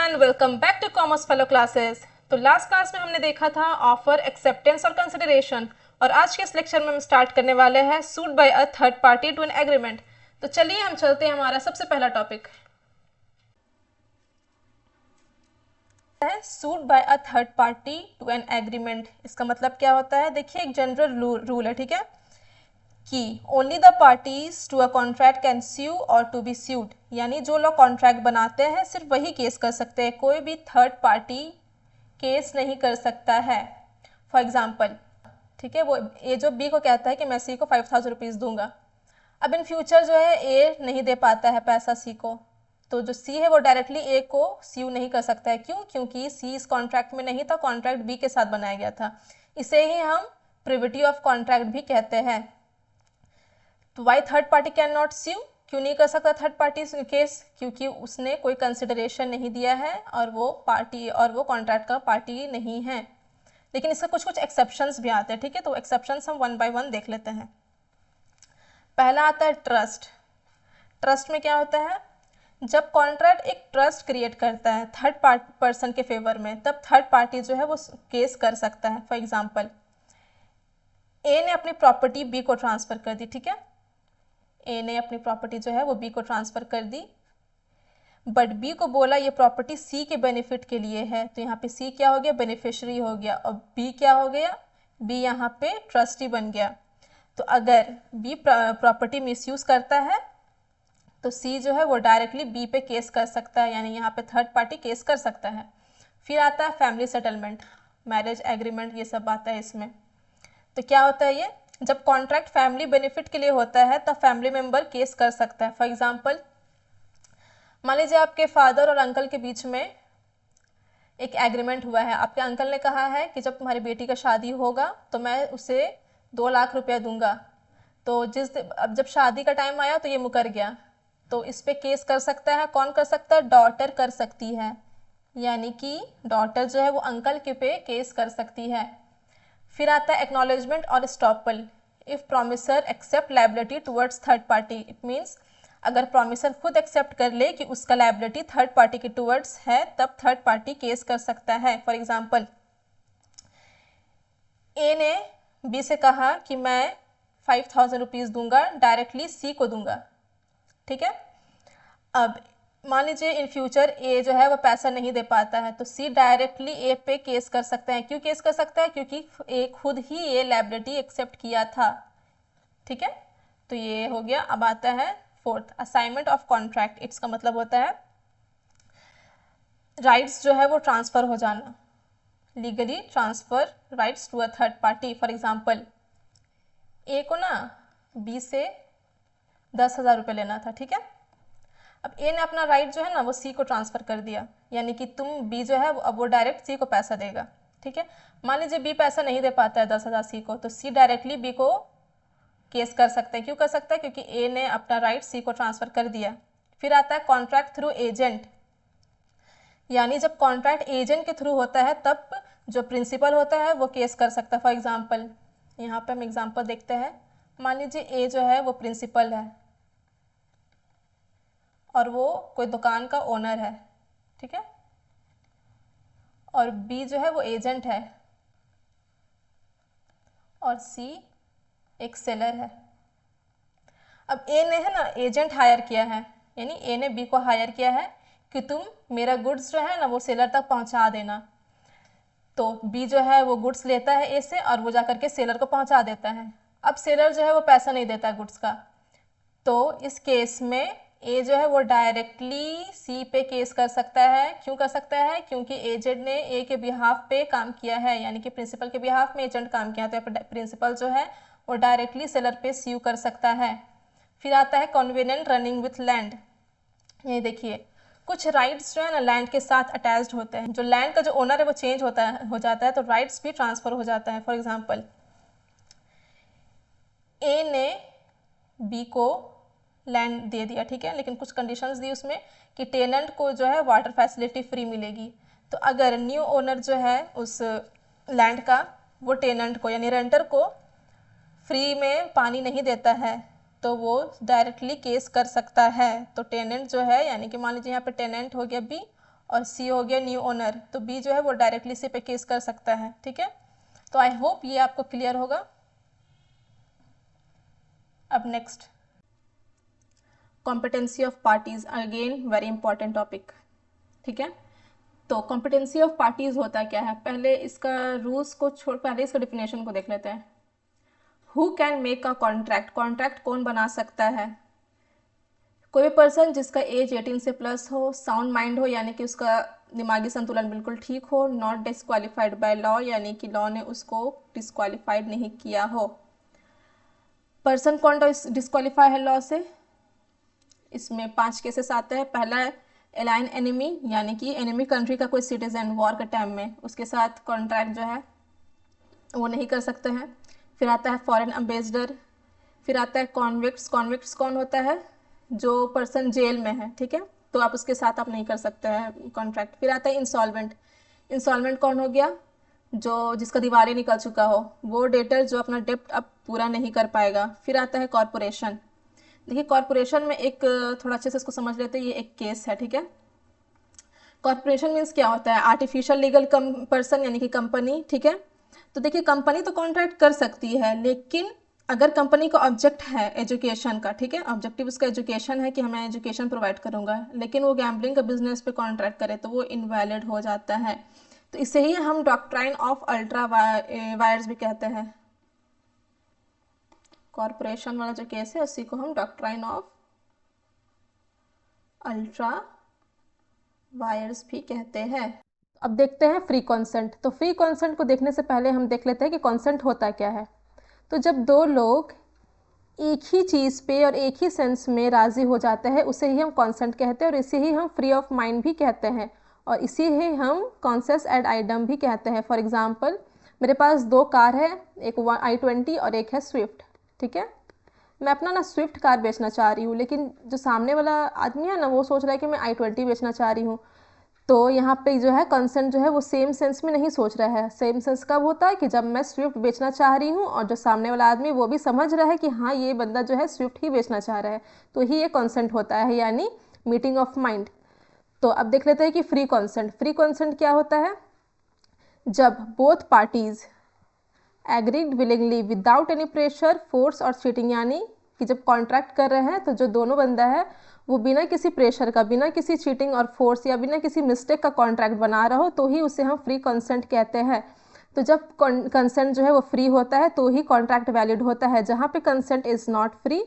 Everyone, welcome back to commerce fellow classes. तो last class में हमने देखा था ऑफर, एक्सेप्टेंस और कंसिडरेशन, और आज के इस लेक्चर में हम स्टार्ट करने वाले हैं suit by a third party to an agreement. तो चलिए हम चलते हैं हमारा सबसे पहला टॉपिक है suit by a third party to an agreement. इसका मतलब क्या होता है? देखिए, एक जनरल रूल है, ठीक है, कि only the parties to a contract can sue or to B sued, यानी जो लोग कॉन्ट्रैक्ट बनाते हैं सिर्फ वही केस कर सकते हैं, कोई भी थर्ड पार्टी केस नहीं कर सकता है। फॉर एग्जाम्पल, ठीक है, वो ए जो बी को कहता है कि मैं सी को 5000 रुपीज़ दूंगा। अब इन फ्यूचर जो है ए नहीं दे पाता है पैसा सी को, तो जो सी है वो डायरेक्टली ए को स्यू नहीं कर सकता है। क्यों? क्योंकि सी इस कॉन्ट्रैक्ट में नहीं था, कॉन्ट्रैक्ट बी के साथ बनाया गया था। इसे ही हम प्रिविटी ऑफ कॉन्ट्रैक्ट भी कहते हैं। तो why third party can not sue? क्यों नहीं कर सकता थर्ड पार्टी केस? क्योंकि उसने कोई कंसिडरेशन नहीं दिया है और वो कॉन्ट्रैक्ट का पार्टी नहीं है। लेकिन इसका कुछ कुछ एक्सेप्शंस भी आते हैं, ठीक है, तो एक्सेप्शंस हम वन बाय वन देख लेते हैं। पहला आता है ट्रस्ट। ट्रस्ट में क्या होता है? जब कॉन्ट्रैक्ट एक ट्रस्ट क्रिएट करता है थर्ड पर्सन के फेवर में, तब थर्ड पार्टी जो है वो केस कर सकता है। फॉर एग्जाम्पल, ए ने अपनी प्रॉपर्टी बी को ट्रांसफर कर दी, ठीक है, ए ने अपनी प्रॉपर्टी जो है वो बी को ट्रांसफर कर दी, बट बी को बोला ये प्रॉपर्टी सी के बेनिफिट के लिए है, तो यहाँ पे सी क्या हो गया? बेनिफिशियरी हो गया, और बी क्या हो गया? बी यहाँ पे ट्रस्टी बन गया। तो अगर बी प्रॉपर्टी मिसयूज करता है तो सी जो है वो डायरेक्टली बी पे केस कर सकता है, यानी यहाँ पे थर्ड पार्टी केस कर सकता है। फिर आता है फैमिली सेटलमेंट, मैरिज एग्रीमेंट, ये सब आता है इसमें। तो क्या होता है ये? जब कॉन्ट्रैक्ट फैमिली बेनिफिट के लिए होता है तब फैमिली मेंबर केस कर सकता है। फॉर एग्जांपल, मान लीजिए आपके फादर और अंकल के बीच में एक एग्रीमेंट हुआ है। आपके अंकल ने कहा है कि जब तुम्हारी बेटी का शादी होगा तो मैं उसे 2 लाख रुपया दूंगा। तो अब जब शादी का टाइम आया तो ये मुकर गया, तो इस पे केस कर सकता है। कौन कर सकता है? डॉटर कर सकती है, यानी कि डॉटर जो है वो अंकल के पे केस कर सकती है। फिर आता है एक्नॉलेजमेंट और estoppel. If promisor accept liability towards third party, it means अगर प्रोमिसर खुद एक्सेप्ट कर ले कि उसका लायबिलिटी थर्ड पार्टी के टुवर्ड्स है, तब थर्ड पार्टी केस कर सकता है। फॉर एग्जाम्पल, ए ने बी से कहा कि मैं 5000 रुपीज़ दूंगा, डायरेक्टली सी को दूंगा, ठीक है। अब मान लीजिए इन फ्यूचर ए जो है वो पैसा नहीं दे पाता है, तो सी डायरेक्टली ए पे केस कर सकता है। क्यों केस कर सकता है? क्योंकि ए खुद ही ये लायबिलिटी एक्सेप्ट किया था, ठीक है। तो ये हो गया। अब आता है फोर्थ, असाइनमेंट ऑफ कॉन्ट्रैक्ट। इसका मतलब होता है राइट्स जो है वो ट्रांसफर हो जाना, legally transfer rights to a third party. For example, A को ना बी से 10,000 रुपये लेना था, ठीक है। अब ए ने अपना राइट जो है ना वो सी को ट्रांसफर कर दिया, यानी कि तुम बी जो है अब वो डायरेक्ट सी को पैसा देगा, ठीक है। मान लीजिए बी पैसा नहीं दे पाता है 10,000 सी को, तो सी डायरेक्टली बी को केस कर सकते हैं। क्यों कर सकता है? क्योंकि ए ने अपना राइट सी को ट्रांसफर कर दिया। फिर आता है कॉन्ट्रैक्ट थ्रू एजेंट, यानी जब कॉन्ट्रैक्ट एजेंट के थ्रू होता है तब जो प्रिंसिपल होता है वो केस कर सकता है। फॉर एग्जाम्पल, यहाँ पे हम एग्जाम्पल देखते हैं। मान लीजिए ए जो है वो प्रिंसिपल है और वो कोई दुकान का ओनर है, ठीक है, और बी जो है वो एजेंट है और सी एक सेलर है। अब ए ने है ना एजेंट हायर किया है, यानी ए ने बी को हायर किया है कि तुम मेरा गुड्स जो है ना वो सेलर तक पहुंचा देना। तो बी जो है वो गुड्स लेता है ए से और वो जाकर के सेलर को पहुंचा देता है। अब सेलर जो है वो पैसा नहीं देता गुड्स का, तो इस केस में ए जो है वो डायरेक्टली सी पे केस कर सकता है। क्यों कर सकता है? क्योंकि एजेंट ने ए के बिहाफ पे काम किया है, यानी कि प्रिंसिपल के बिहाफ में एजेंट काम किया, तो प्रिंसिपल जो है वो डायरेक्टली सेलर पे स्यू कर सकता है। फिर आता है कन्वीनिएंट रनिंग विथ लैंड। ये देखिए, कुछ राइट्स जो है ना लैंड के साथ अटैच्ड होते हैं। जो लैंड का जो ओनर है वो चेंज हो जाता है, तो राइट्स भी ट्रांसफर हो जाता है। फॉर एग्जाम्पल, ए ने बी को लैंड दे दिया, ठीक है, लेकिन कुछ कंडीशंस दी उसमें कि टेनेंट को जो है वाटर फैसिलिटी फ्री मिलेगी। तो अगर न्यू ओनर जो है उस लैंड का वो टेनेंट को यानी रेंटर को फ्री में पानी नहीं देता है, तो वो डायरेक्टली केस कर सकता है। तो टेनेंट जो है, यानी कि मान लीजिए यहाँ पे टेनेंट हो गया बी और सी हो गया न्यू ओनर, तो बी जो है वो डायरेक्टली सी पे केस कर सकता है, ठीक है। तो आई होप ये आपको क्लियर होगा। अब next, competency of parties, again very important topic, ठीक है। तो कॉम्पिटेंसी ऑफ पार्टीज होता क्या है, पहले इसका रूल्स को छोड़, पहले इसका डिफिनेशन को देख लेते हैं। Who can make a contract, contract कौन बना सकता है, कोई भी पर्सन जिसका एज 18 से प्लस हो, साउंड माइंड हो यानी कि उसका दिमागी संतुलन बिल्कुल ठीक हो, नॉट डिस्क्वालीफाइड बाय लॉ यानी कि लॉ ने उसको डिस्क्वालीफाइड नहीं किया हो। पर्सन कौन डिस्क्वालीफाई है लॉ से, इसमें 5 केसेस आते हैं। पहला है एलाइन एनिमी, यानी कि एनिमी कंट्री का कोई सिटीजन वॉर के टाइम में उसके साथ कॉन्ट्रैक्ट जो है वो नहीं कर सकते हैं। फिर आता है फॉरेन एम्बेसडर, फिर आता है कॉन्विक्ट्स, कॉन्विक्ट्स कौन होता है, जो पर्सन जेल में है, ठीक है, तो आप उसके साथ आप नहीं कर सकते हैं कॉन्ट्रैक्ट। फिर आता है इंसॉल्वेंट, इंसॉल्वेंट कौन हो गया, जो जिसका दिवाली निकल चुका हो, वो डेटर जो अपना डेप्ट अब पूरा नहीं कर पाएगा। फिर आता है कॉरपोरेशन, देखिए कॉरपोरेशन में एक थोड़ा अच्छे से इसको समझ लेते हैं, ये एक केस है, ठीक है। कॉरपोरेशन मीन्स क्या होता है, आर्टिफिशियल लीगल पर्सन यानी कि कंपनी, ठीक है। तो देखिए कंपनी तो कॉन्ट्रैक्ट कर सकती है, लेकिन अगर कंपनी का ऑब्जेक्ट है एजुकेशन का, ठीक है, ऑब्जेक्टिव उसका एजुकेशन है कि हमें एजुकेशन प्रोवाइड करूंगा, लेकिन वो गैम्बलिंग का बिजनेस पे कॉन्ट्रैक्ट करे तो वो इनवैलिड हो जाता है। तो इसे ही हम डॉक्ट्राइन ऑफ अल्ट्रा वायर्स भी कहते हैं। कॉरपोरेशन वाला जो केस है उसी को हम डॉक्ट्राइन ऑफ अल्ट्रा वायर्स भी कहते हैं। अब देखते हैं फ्री कॉन्सेंट। तो फ्री कॉन्सेंट को देखने से पहले हम देख लेते हैं कि कॉन्सेंट होता क्या है। तो जब दो लोग एक ही चीज़ पे और एक ही सेंस में राज़ी हो जाते हैं उसे ही हम कॉन्सेंट कहते हैं, और इसे ही हम फ्री ऑफ माइंड भी कहते हैं, और इसी ही हम कॉन्सेस एड आइडम भी कहते हैं। फॉर एग्जांपल मेरे पास 2 कार है, एक i20 और एक है स्विफ्ट, ठीक है। मैं अपना ना स्विफ्ट कार बेचना चाह रही हूँ, लेकिन जो सामने वाला आदमी है ना वो सोच रहा है कि मैं i20 बेचना चाह रही हूँ। तो यहाँ पे जो है कंसेंट जो है वो सेम सेंस में नहीं सोच रहा है। सेम सेंस कब होता है कि जब मैं स्विफ्ट बेचना चाह रही हूँ और जो सामने वाला आदमी वो भी समझ रहा है कि हाँ ये बंदा जो है स्विफ्ट ही बेचना चाह रहा है, तो ही ये कंसेंट होता है, यानी मीटिंग ऑफ माइंड। तो अब देख लेते हैं कि फ्री कंसेंट, फ्री कंसेंट क्या होता है, जब both parties agreed willingly without any pressure, force और चीटिंग, यानी कि जब कॉन्ट्रैक्ट कर रहे हैं तो जो दोनों बंदा है वो बिना किसी प्रेशर का, बिना किसी चीटिंग और फोर्स या बिना किसी मिस्टेक का कॉन्ट्रैक्ट बना रहा हो, तो ही उसे हम फ्री कंसेंट कहते हैं। तो जब कंसेंट जो है वो फ्री होता है तो ही कॉन्ट्रैक्ट वैलिड होता है। जहाँ पे कंसेंट इज़ नॉट फ्री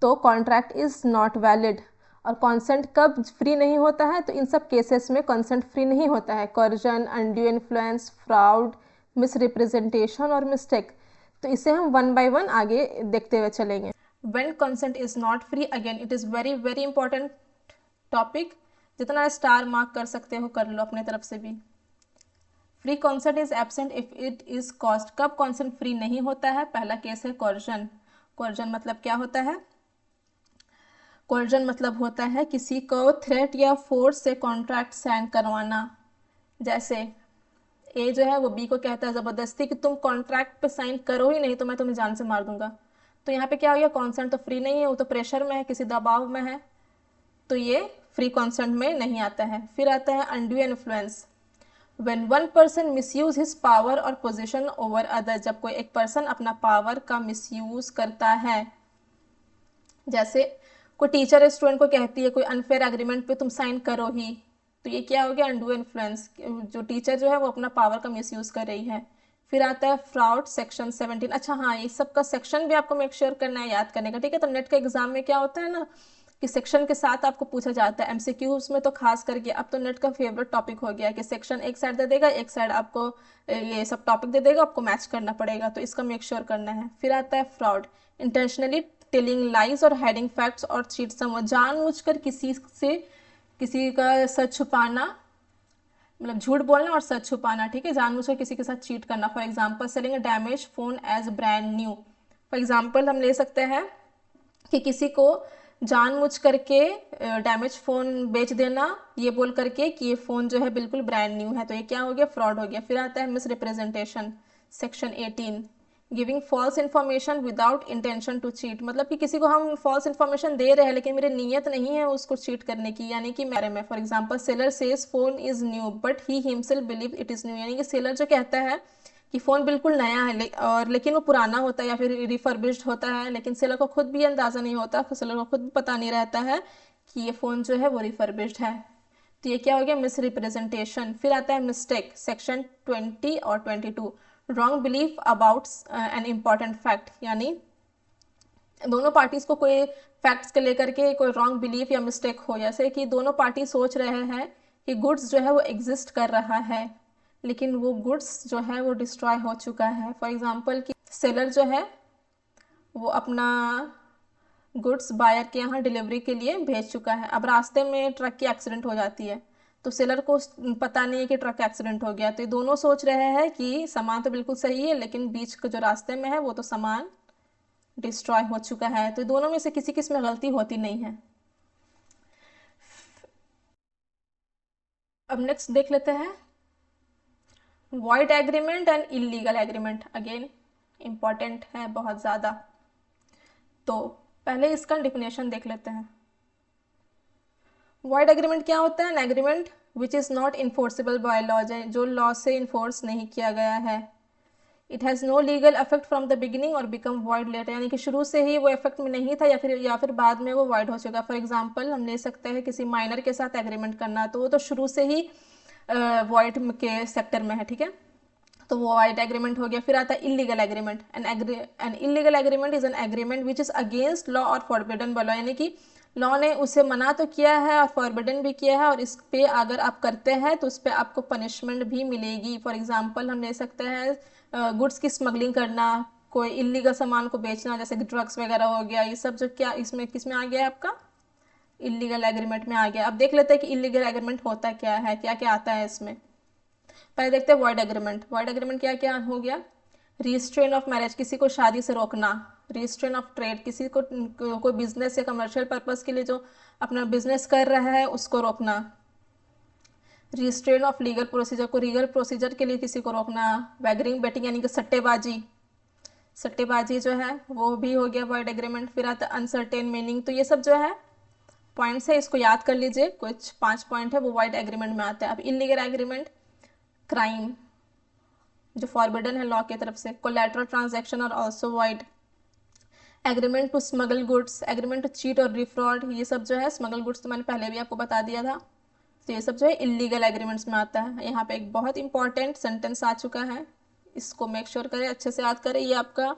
तो कॉन्ट्रैक्ट इज़ नॉट वैलिड। और कंसेंट कब फ्री नहीं होता है, तो इन सब केसेस में कंसेंट फ्री नहीं होता है, coercion, undue influence, fraud, misrepresentation और मिस्टेक। तो इसे हम वन बाय वन आगे देखते हुए चलेंगे। When consent is not free, again it is very important topic, जितना स्टार मार्क कर सकते हो कर लो अपने तरफ से भी। Free consent is absent if it is caused, कब कॉन्सेंट फ्री नहीं होता है, पहला केस है कोर्जन। कोर्जन मतलब क्या होता है, कोर्जन मतलब होता है किसी को थ्रेट या फोर्स से कॉन्ट्रैक्ट साइन करवाना। जैसे ए जो है वो बी को कहता है ज़बरदस्ती कि तुम कॉन्ट्रैक्ट पे साइन करो ही नहीं तो मैं तुम्हें जान से मार दूंगा। तो यहाँ पे क्या हो गया, कॉन्सेंट तो फ्री नहीं है, वो तो प्रेशर में है, किसी दबाव में है, तो ये फ्री कॉन्सेंट में नहीं आता है। फिर आता है undue influence, when one person misuse his power और पोजीशन ओवर अदर, जब कोई एक पर्सन अपना पावर का मिसयूज करता है। जैसे कोई टीचर स्टूडेंट को कहती है कोई अनफेयर एग्रीमेंट पे तुम साइन करो ही, तो ये क्या हो गया, अनड्यू इन्फ्लुएंस, जो टीचर जो है वो अपना पावर का मिसयूज कर रही है। फिर आता है फ्रॉड, सेक्शन 17। अच्छा हाँ, ये सब का सेक्शन भी आपको मेक श्योर करना है, याद करने का, ठीक है। तो नेट के एग्जाम में क्या होता है ना कि सेक्शन के साथ आपको पूछा जाता है, एमसीक्यूज में तो खास करके अब तो नेट का फेवरेट टॉपिक हो गया है कि सेक्शन एक साइड दे देगा, एक साइड आपको ये सब टॉपिक दे देगा, आपको मैच करना पड़ेगा, तो इसका मेक श्योर करना है। फिर आता है फ्रॉड, इंटेंशनली टेलिंग लाइज और हाइडिंग फैक्ट्स और चीट समझ, जानबूझकर किसी से किसी का सच छुपाना, मतलब झूठ बोलना और सच छुपाना, ठीक है, जानबूझकर किसी के साथ चीट करना। For example selling a damage phone as brand new, for example हम ले सकते हैं कि किसी को जानबूझ करके डैमेज फ़ोन बेच देना ये बोल करके कि ये फ़ोन जो है बिल्कुल ब्रांड न्यू है, तो ये क्या हो गया, फ्रॉड हो गया। फिर आता है misrepresentation, section 18, giving false information without intention to cheat, मतलब कि किसी को हम फॉल्स इन्फॉर्मेशन दे रहे हैं लेकिन मेरी नीयत नहीं है उसको चीट करने की, यानी कि मेरे में for example seller says phone is new but he himself believe it is new, यानी कि सेलर जो कहता है कि फ़ोन बिल्कुल नया है और लेकिन वो पुराना होता है या फिर रिफर्बिश्ड होता है, लेकिन सेलर को खुद भी अंदाज़ा नहीं होता, सेलर को खुद भी पता नहीं रहता है कि ये फ़ोन जो है वो रिफर्बिश्ड है। तो ये क्या हो गया, मिस रिप्रेजेंटेशन। फिर आता है मिस्टेक, सेक्शन 20 और 22, wrong belief about an important fact, यानी दोनों पार्टीज को कोई फैक्ट्स के लेकर के कोई रॉन्ग बिलीफ या मिस्टेक हो, जैसे कि दोनों पार्टी सोच रहे हैं कि गुड्स जो है वो एग्जिस्ट कर रहा है लेकिन वो गुड्स जो है वो डिस्ट्रॉय हो चुका है। फॉर एग्जांपल कि सेलर जो है वो अपना गुड्स बायर के यहाँ डिलीवरी के लिए भेज चुका है, अब रास्ते में ट्रक की एक्सीडेंट हो जाती है तो सेलर को पता नहीं है कि ट्रक एक्सीडेंट हो गया, तो ये दोनों सोच रहे हैं कि सामान तो बिल्कुल सही है लेकिन बीच का जो रास्ते में है वो तो सामान डिस्ट्रॉय हो चुका है, तो दोनों में से किसी किस में गलती होती नहीं है। अब नेक्स्ट देख लेते हैं void agreement and illegal agreement, again important है बहुत ज़्यादा। तो पहले इसका डिफिनेशन देख लेते हैं। वॉइड एग्रीमेंट क्या होता है, an agreement which is not enforceable by law, जो लॉ से इन्फोर्स नहीं किया गया है। It has no legal effect from the beginning और बिकम वॉइड लेटर, यानी कि शुरू से ही वो इफेक्ट में नहीं था या फिर बाद में वो वॉइड हो चुका। फॉर एग्जांपल हम ले सकते हैं किसी माइनर के साथ एग्रीमेंट करना, तो वो तो शुरू से ही वॉइड के सेक्टर में है, ठीक है, तो वो वॉइड एग्रीमेंट हो गया। फिर आता है illegal agreement, an illegal agreement is an agreement which is against law और फॉरबिडन बाय लॉ, यानी कि लॉ ने उसे मना तो किया है और फॉरबिडन भी किया है और इस पे अगर आप करते हैं तो उस पर आपको पनिशमेंट भी मिलेगी। फॉर एग्जांपल हम ले सकते हैं गुड्स की स्मगलिंग करना, कोई इलीगल सामान को बेचना जैसे कि ड्रग्स वगैरह हो गया, ये सब जो क्या इसमें किस में आ गया है आपका इलीगल एग्रीमेंट में आ गया। अब देख लेते हैं कि इलीगल एग्रीमेंट होता क्या है, क्या क्या आता है इसमें। पहले देखते हैं वॉइड एग्रीमेंट। वॉइड एग्रीमेंट क्या क्या हो गया, रिस्ट्रेन ऑफ मैरिज, किसी को शादी से रोकना, रिस्ट्रेन ऑफ ट्रेड, किसी को कोई बिजनेस या कमर्शियल पर्पस के लिए जो अपना बिजनेस कर रहा है उसको रोकना, रिस्ट्रेन ऑफ लीगल प्रोसीजर, को लीगल प्रोसीजर के लिए किसी को रोकना, वैगरिंग बेटिंग यानी कि सट्टेबाजी, सट्टेबाजी जो है वो भी हो गया वॉइड एग्रीमेंट। फिर आता है अनसर्टेन मीनिंग, तो ये सब जो है पॉइंट्स है, इसको याद कर लीजिए, कुछ 5 पॉइंट है वो वॉइड एग्रीमेंट में आता है। अब इलीगल एग्रीमेंट, क्राइम जो फॉरबिडन है लॉ की तरफ से, कोलैटरल ट्रांजैक्शन और also void, agreement to smuggle goods, agreement to cheat और रिफ्रॉड, ये सब जो है स्मगल गुड्स तो मैंने पहले भी आपको बता दिया था, तो ये सब जो है इलीगल एग्रीमेंट्स में आता है। यहाँ पे एक बहुत इंपॉर्टेंट सेंटेंस आ चुका है, इसको मेक श्योर करें, अच्छे से याद करें, ये आपका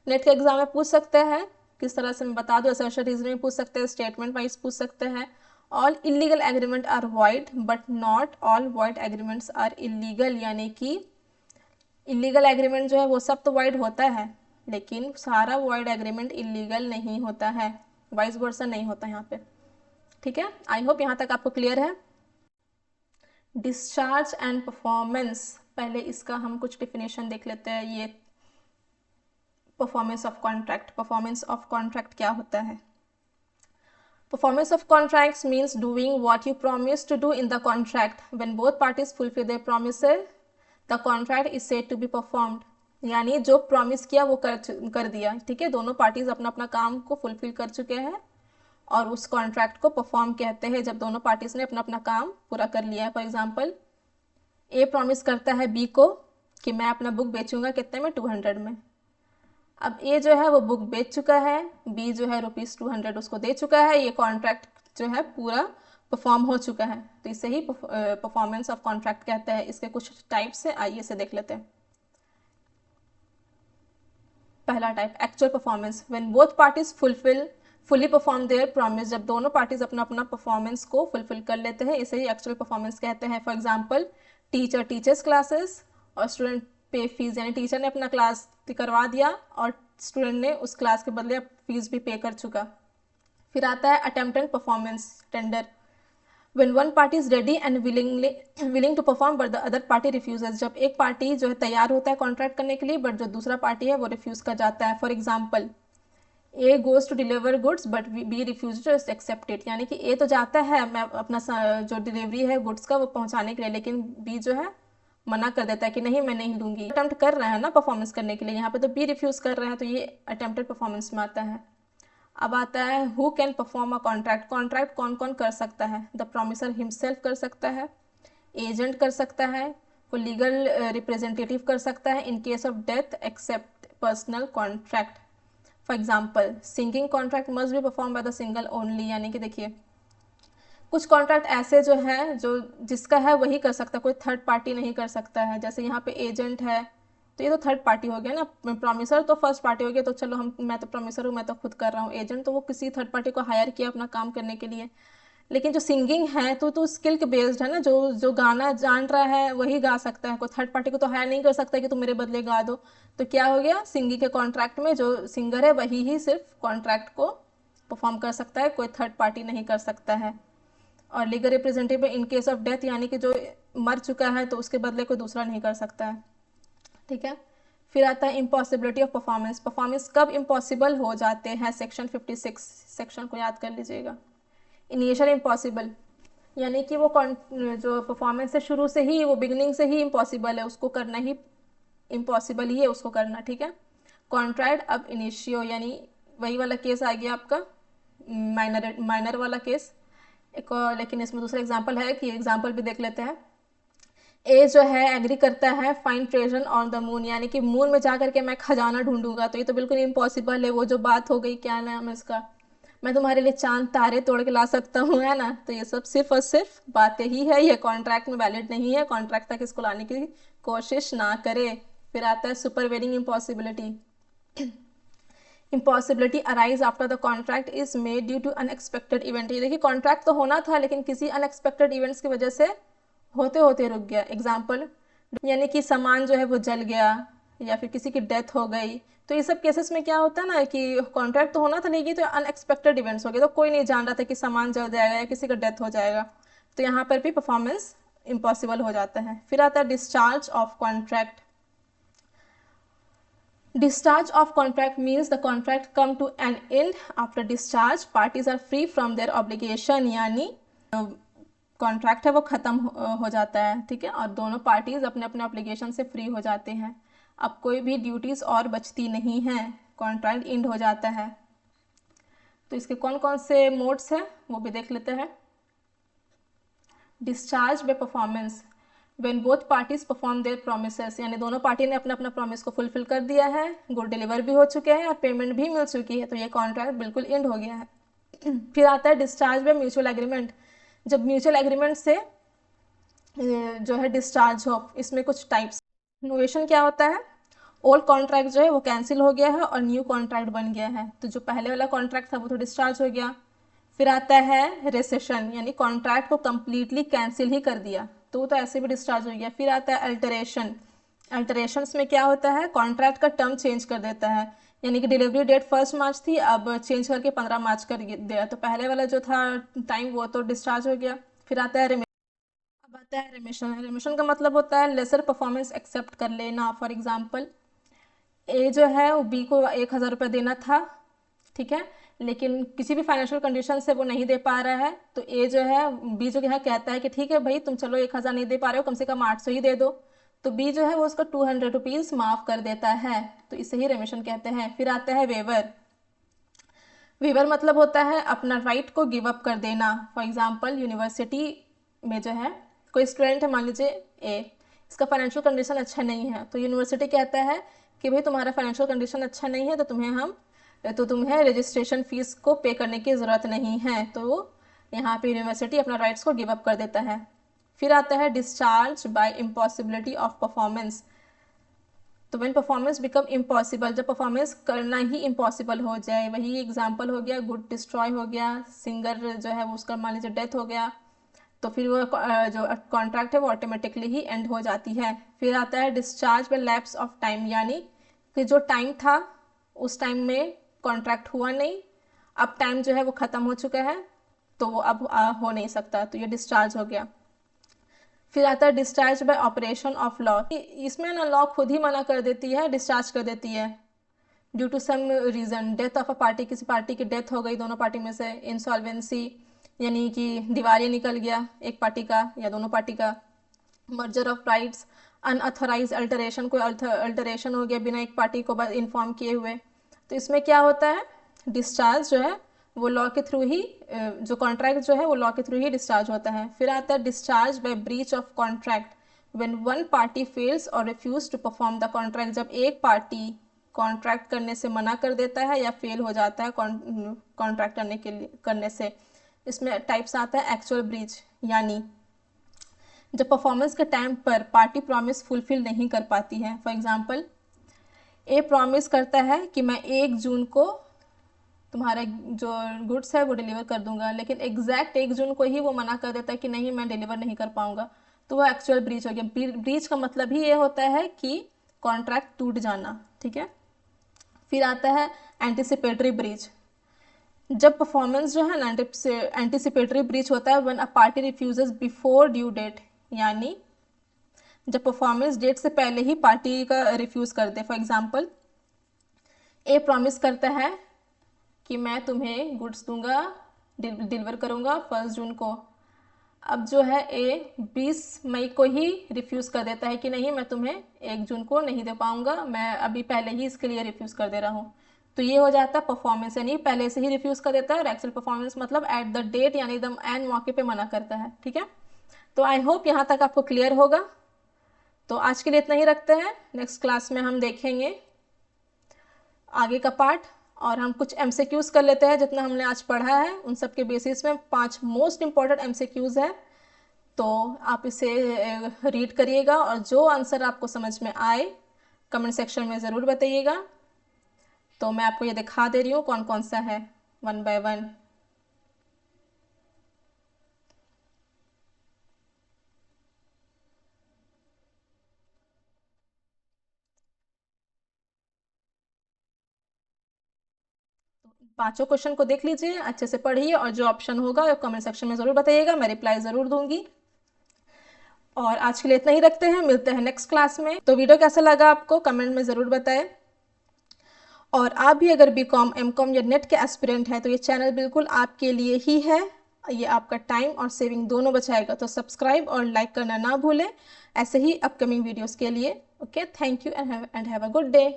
नेट के एग्जाम में पूछ सकते हैं, किस तरह से मैं बता दूँ, असर्शन रीजनिंग में पूछ सकते हैं, स्टेटमेंट वाइज पूछ सकते हैं। All illegal agreement are void but not all void agreements are illegal, यानी कि इलीगल एग्रीमेंट जो है वो सब तो वॉइड होता है लेकिन सारा वॉइड एग्रीमेंट इलीगल नहीं होता है, वाइस वर्सा नहीं होता यहाँ पे, ठीक है। आई होप यहाँ तक आपको क्लियर है। डिस्चार्ज एंड परफॉर्मेंस, पहले इसका हम कुछ डिफिनेशन देख लेते हैं। ये performance of contract, performance of contract क्या होता है। Performance of contracts means doing what you promise to do in the contract. When both parties fulfill their promises, the contract is said to be performed. यानी जो promise किया वो कर दिया, ठीक है, दोनों पार्टीज अपना अपना काम को फुलफिल कर चुके हैं और उस कॉन्ट्रैक्ट को परफॉर्म कहते हैं जब दोनों पार्टीज ने अपना अपना काम पूरा कर लिया है। फॉर एग्जाम्पल ए प्रॉमिस करता है बी को कि मैं अपना बुक बेचूंगा कितने में, 200 में। अब ए जो है वो बुक बेच चुका है, बी जो है ₹200 उसको दे चुका है, ये कॉन्ट्रैक्ट जो है पूरा परफॉर्म हो चुका है, तो इसे ही परफॉर्मेंस ऑफ कॉन्ट्रैक्ट कहते हैं। इसके कुछ टाइप्स है, आइए इसे देख लेते हैं। पहला type actual performance, when both parties fully perform their promise, जब दोनों पार्टीज अपना अपना परफॉर्मेंस को फुलफिल कर लेते हैं, इसे ही एक्चुअल परफॉर्मेंस कहते हैं। For example teacher teachers classes और स्टूडेंट पे फीस, यानी टीचर ने अपना क्लास करवा दिया और स्टूडेंट ने उस क्लास के बदले फीस भी पे कर चुका। फिर आता है attempt and performance, tender, when one party is ready and willing to perform but the other party refuses, जब एक पार्टी जो है तैयार होता है कॉन्ट्रैक्ट करने के लिए बट जो दूसरा पार्टी है वो रिफ्यूज कर जाता है। For example A goes to deliver goods but B refuse to accept it, यानी कि ए तो जाता है मैं अपना जो डिलीवरी है गुड्स का वो पहुंचाने के लिए, लेकिन बी जो है मना कर देता है कि नहीं मैं नहीं लूँगी। अटेम्प्ट कर रहे हैं ना परफॉर्मेंस करने के लिए, यहाँ पे तो बी रिफ्यूज़ कर रहे हैं, तो ये अटेम्प्टेड परफॉर्मेंस में आता है। अब आता है who can perform a contract. Contract कौन कौन कर सकता है? द प्रोमिसर हिमसेल्फ कर सकता है, एजेंट कर सकता है, कोई लीगल रिप्रेजेंटेटिव कर सकता है in case of death except personal contract. For example singing contract must be perform by the single only, यानी कि देखिए कुछ कॉन्ट्रैक्ट ऐसे जो है जो जिसका है वही कर सकता है, कोई थर्ड पार्टी नहीं कर सकता है। जैसे यहाँ पे एजेंट है तो ये तो थर्ड पार्टी हो गया ना, प्रोमिसर तो फर्स्ट पार्टी हो गया, तो चलो मैं तो प्रोमिसर हूँ, मैं तो खुद कर रहा हूँ। एजेंट तो वो किसी थर्ड पार्टी को हायर किया अपना काम करने के लिए। लेकिन जो सिंगिंग है तो स्किल के बेस्ड है ना, जो जो गाना जान रहा है वही गा सकता है, कोई थर्ड पार्टी को तो हायर नहीं कर सकता कि तुम मेरे बदले गा दो। तो क्या हो गया, सिंगिंग के कॉन्ट्रैक्ट में जो सिंगर है वही ही सिर्फ कॉन्ट्रैक्ट को परफॉर्म कर सकता है, कोई थर्ड पार्टी नहीं कर सकता है। और legal representative in case of death, यानी कि जो मर चुका है तो उसके बदले कोई दूसरा नहीं कर सकता है। ठीक है, फिर आता है इम्पॉसिबिलिटी ऑफ परफॉर्मेंस। परफॉर्मेंस कब इम्पॉसिबल हो जाते हैं? सेक्शन 56 सेक्शन को याद कर लीजिएगा। इनिशियल इम्पॉसिबल, यानी कि वो जो परफॉर्मेंस है शुरू से ही, वो बिगनिंग से ही इम्पॉसिबल है, उसको करना ही इम्पॉसिबल ही है उसको करना। ठीक है, कॉन्ट्रैक्ट अब इनिशियो, यानी वही वाला केस आ गया आपका माइनर वाला केस। एक और, लेकिन इसमें दूसरा एग्जाम्पल है कि एग्जाम्पल भी देख लेते हैं। ए जो है एग्री करता है find treasure on the moon, यानी कि मून में जा करके मैं खजाना ढूंढूंगा, तो ये तो बिल्कुल इम्पॉसिबल है। वो जो बात हो गई, क्या नाम है इसका, मैं तुम्हारे लिए चांद तारे तोड़ के ला सकता हूँ, है ना, तो ये सब सिर्फ और सिर्फ बातें ही है, ये कॉन्ट्रैक्ट में वैलिड नहीं है, कॉन्ट्रैक्ट तक इसको लाने की कोशिश ना करे। फिर आता है supervening impossibility. Impossibility arise after the contract is made due to unexpected event. ये देखिए कॉन्ट्रैक्ट तो होना था लेकिन किसी अनएक्सपेक्टेड इवेंट्स की वजह से होते होते रुक गया। एग्जाम्पल, यानी कि सामान जो है वो जल गया या फिर किसी की डेथ हो गई, तो ये सब केसेस में क्या होता है ना कि कॉन्ट्रैक्ट तो होना था लेकिन तो अनएक्सपेक्टेड इवेंट्स हो गए, तो कोई नहीं जान रहा था कि सामान जल जाएगा या किसी का डेथ हो जाएगा, तो यहाँ पर भी परफॉर्मेंस इम्पॉसिबल हो जाता है। फिर आता है discharge of contract. Discharge of contract means the contract come to an end. After discharge, parties are free from their obligation, यानी कॉन्ट्रैक्ट है वो ख़त्म हो जाता है। ठीक है, और दोनों पार्टीज अपने अपने ऑब्लिगेशन से फ्री हो जाते हैं। अब कोई भी ड्यूटीज़ और बचती नहीं हैं, कॉन्ट्रैक्ट एंड हो जाता है। तो इसके कौन कौन से मोड्स हैं वो भी देख लेते हैं। Discharge by performance, when both parties perform their promises, यानी दोनों पार्टी ने अपना अपना प्रॉमिस को फुलफिल कर दिया है, गुड डिलीवर भी हो चुके हैं और पेमेंट भी मिल चुकी है, तो ये कॉन्ट्रैक्ट बिल्कुल एंड हो गया है। फिर आता है डिस्चार्ज बाय म्यूचुअल एग्रीमेंट। जब म्यूचुअल एग्रीमेंट से जो है डिस्चार्ज हो, इसमें कुछ टाइप्स। नोवेशन क्या होता है, ओल्ड कॉन्ट्रैक्ट जो है वो कैंसिल हो गया है और न्यू कॉन्ट्रैक्ट बन गया है, तो जो पहले वाला कॉन्ट्रैक्ट था वो तो डिस्चार्ज हो गया। फिर आता है रेसेशन, यानी कॉन्ट्रैक्ट को कंप्लीटली कैंसिल ही कर दिया, तो वो तो ऐसे भी डिस्चार्ज हो गया। फिर आता है अल्टरेशन। अल्टरेशंस में क्या होता है, कॉन्ट्रैक्ट का टर्म चेंज कर देता है, यानी कि डिलीवरी डेट 1 मार्च थी, अब चेंज करके 15 मार्च कर दिया, तो पहले वाला जो था टाइम वो तो डिस्चार्ज हो गया। फिर आता है अब आता है रेमिशन। रेमिशन का मतलब होता है लेसर परफॉर्मेंस एक्सेप्ट कर लेना। फॉर एग्जाम्पल, ए जो है वो बी को 1,000 रुपये देना था, ठीक है, लेकिन किसी भी फाइनेंशियल कंडीशन से वो नहीं दे पा रहा है, तो ए जो है बी जो है कहता है कि ठीक है भाई तुम चलो 1,000 नहीं दे पा रहे हो, कम से कम 800 ही दे दो, तो बी जो है वो उसका 200 रुपीज़ माफ़ कर देता है, तो इसे ही रेमिशन कहते हैं। फिर आता है वेवर। वेवर मतलब होता है अपना राइट को गिव अप कर देना। फॉर एग्जाम्पल, यूनिवर्सिटी में जो है कोई स्टूडेंट है, मान लीजिए ए, इसका फाइनेंशियल कंडीशन अच्छा नहीं है, तो यूनिवर्सिटी कहता है कि भाई तुम्हारा फाइनेंशियल कंडीशन अच्छा नहीं है, तो तुम्हें रजिस्ट्रेशन फीस को पे करने की ज़रूरत नहीं है, तो यहाँ पे यूनिवर्सिटी अपना राइट्स को गिव अप कर देता है। फिर आता है discharge bye impossibility of performance. तो व्हेन परफॉर्मेंस बिकम इम्पॉसिबल, जब परफॉर्मेंस करना ही इम्पॉसिबल हो जाए, वही एग्जाम्पल हो गया, गुड डिस्ट्रॉय हो गया, सिंगर जो है वो उसका मान लीजिए डेथ हो गया, तो फिर वो जो कॉन्ट्रैक्ट है वो ऑटोमेटिकली ही एंड हो जाती है। फिर आता है discharge bye lapse of time, यानी कि जो टाइम था उस टाइम में कॉन्ट्रैक्ट हुआ नहीं, अब टाइम जो है वो ख़त्म हो चुका है, तो वो अब हो नहीं सकता, तो ये डिस्चार्ज हो गया। फिर आता है discharge bye operation of law. इसमें ना लॉ खुद ही मना कर देती है, डिस्चार्ज कर देती है due to some reason. Death of a party, किसी पार्टी की डेथ हो गई दोनों पार्टी में से। इंसॉल्वेंसी, यानी कि दिवालिया निकल गया एक पार्टी का या दोनों पार्टी का। Merger of rights, unauthorise alteration, कोई अल्टरेशन हो गया बिना एक पार्टी को इन्फॉर्म किए हुए, तो इसमें क्या होता है, डिस्चार्ज जो है वो लॉ के थ्रू ही, जो कॉन्ट्रैक्ट जो है वो लॉ के थ्रू ही डिस्चार्ज होता है। फिर आता है discharge by breach of contract when one party fails or refuse to perform the contract, जब एक पार्टी कॉन्ट्रैक्ट करने से मना कर देता है या फेल हो जाता है कॉन्ट्रैक्ट करने से। इसमें टाइप्स आता है एक्चुअल ब्रीच, यानी जब परफॉर्मेंस के टाइम पर पार्टी प्रॉमिस फुलफिल नहीं कर पाती है। फॉर एग्जांपल, ए प्रॉमिस करता है कि मैं 1 जून को तुम्हारा जो गुड्स है वो डिलीवर कर दूंगा, लेकिन एग्जैक्ट 1 जून को ही वो मना कर देता है कि नहीं मैं डिलीवर नहीं कर पाऊंगा, तो वो एक्चुअल ब्रीच हो गया। ब्रीच का मतलब ही ये होता है कि कॉन्ट्रैक्ट टूट जाना, ठीक है। फिर आता है एंटिसिपेटरी ब्रीच, जब परफॉर्मेंस जो है ना एंटिसिपेटरी ब्रीच होता है when a party refuses before due date, यानी जब परफॉर्मेंस डेट से पहले ही पार्टी का रिफ्यूज कर दे। फॉर एग्जांपल, ए प्रॉमिस करता है कि मैं तुम्हें गुड्स दूंगा, डिलीवर करूंगा 1 जून को। अब जो है ए 20 मई को ही रिफ्यूज़ कर देता है कि नहीं मैं तुम्हें 1 जून को नहीं दे पाऊंगा, मैं अभी पहले ही इसके लिए रिफ्यूज़ कर दे रहा हूँ। तो ये हो जाता है परफॉर्मेंस, यानी पहले से ही रिफ्यूज़ कर देता है, और एक्चुअल परफॉर्मेंस मतलब एट द डेट, यानी एकदम एन मौके पे मना करता है, ठीक है। तो आई होप यहाँ तक आपको क्लियर होगा। तो आज के लिए इतना ही रखते हैं, नेक्स्ट क्लास में हम देखेंगे आगे का पार्ट, और हम कुछ एमसीक्यूज़ कर लेते हैं। जितना हमने आज पढ़ा है उन सब के बेसिस में 5 मोस्ट इंपॉर्टेंट एमसीक्यूज़ है, तो आप इसे रीड करिएगा और जो आंसर आपको समझ में आए कमेंट सेक्शन में ज़रूर बताइएगा। तो मैं आपको ये दिखा दे रही हूँ कौन कौन सा है, 1 बाय 1। पांचों क्वेश्चन को देख लीजिए, अच्छे से पढ़िए, और जो ऑप्शन होगा कमेंट सेक्शन में ज़रूर बताइएगा, मैं रिप्लाई ज़रूर दूंगी। और आज के लिए इतना ही रखते हैं, मिलते हैं नेक्स्ट क्लास में। तो वीडियो कैसा लगा आपको कमेंट में ज़रूर बताएं, और आप भी अगर बीकॉम, एमकॉम या नेट के एस्पिरेंट हैं तो ये चैनल बिल्कुल आपके लिए ही है, ये आपका टाइम और सेविंग दोनों बचाएगा। तो सब्सक्राइब और लाइक करना ना भूलें ऐसे ही अपकमिंग वीडियोज़ के लिए। Okay, thank you and have a good day.